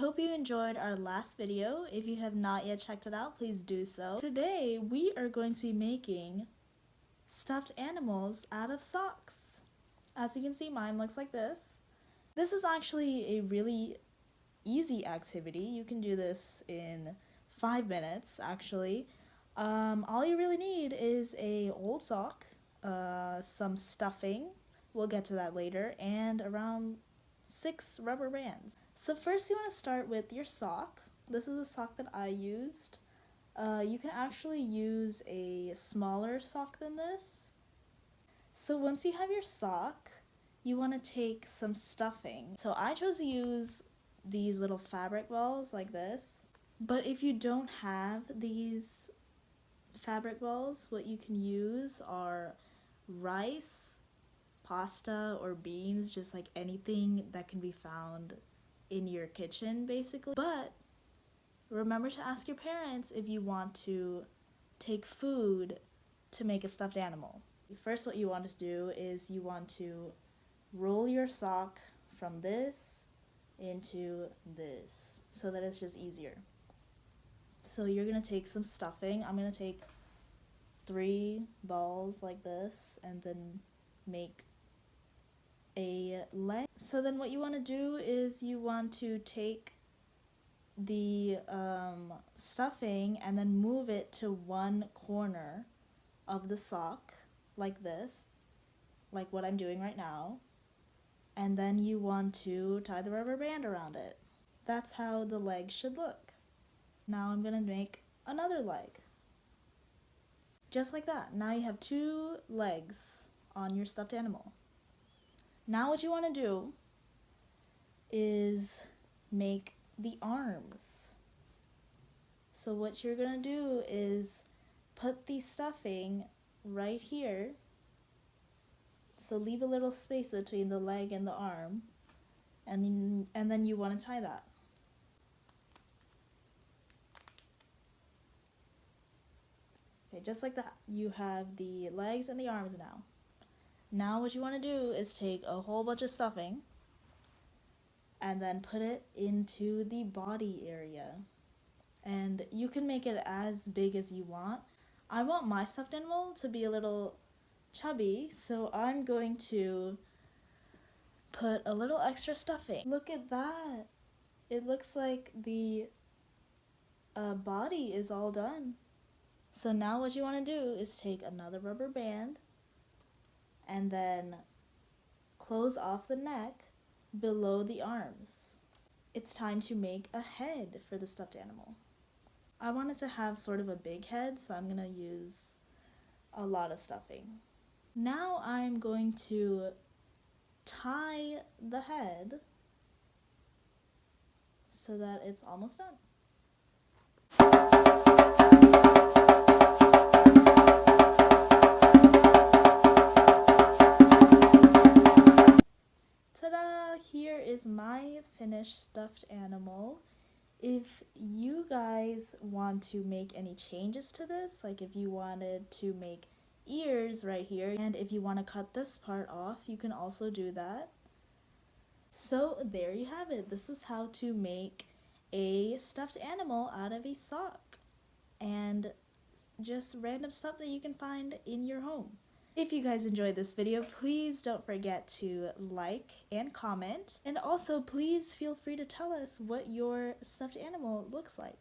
hope you enjoyed our last video. If you have not yet checked it out, please do so. Today, we are going to be making stuffed animals out of socks. As you can see, mine looks like this. This is actually a really easy activity. You can do this in 5 minutes, actually. All you really need is a old sock, some stuffing, we'll get to that later, and around 6 rubber bands. So first you want to start with your sock. This is a sock that I used. You can actually use a smaller sock than this. So once you have your sock, you want to take some stuffing. So I chose to use these little fabric balls like this. But if you don't have these fabric balls, what you can use are rice, pasta, or beans, just like anything that can be found in your kitchen basically. But remember to ask your parents if you want to take food to make a stuffed animal. First, what you want to do is you want to roll your sock from this into this so that it's just easier. So you're going to take some stuffing. I'm going to take 3 balls like this and then make a leg. So then what you want to do is you want to take the stuffing and then move it to one corner of the sock like this, like what I'm doing right now, and then you want to tie the rubber band around it. That's how the leg should look. Now I'm gonna make another leg. Just like that. Now you have 2 legs on your stuffed animal. Now what you want to do is make the arms. So what you're gonna do is put the stuffing right here. So leave a little space between the leg and the arm, and then you want to tie that. Okay, just like that. You have the legs and the arms now. Now what you want to do is take a whole bunch of stuffing and then put it into the body area. And you can make it as big as you want. I want my stuffed animal to be a little chubby, so I'm going to put a little extra stuffing. Look at that. It looks like the body is all done. So now what you want to do is take another rubber band and then close off the neck below the arms. It's time to make a head for the stuffed animal. I want it to have sort of a big head, so I'm going to use a lot of stuffing. Now I'm going to tie the head so that it's almost done. Ta-da! Here is my finished stuffed animal. If you guys want to make any changes to this, like if you wanted to make ears right here, and if you want to cut this part off, you can also do that. So there you have it. This is how to make a stuffed animal out of a sock and just random stuff that you can find in your home. If you guys enjoyed this video, please don't forget to like and comment, and also please feel free to tell us what your stuffed animal looks like.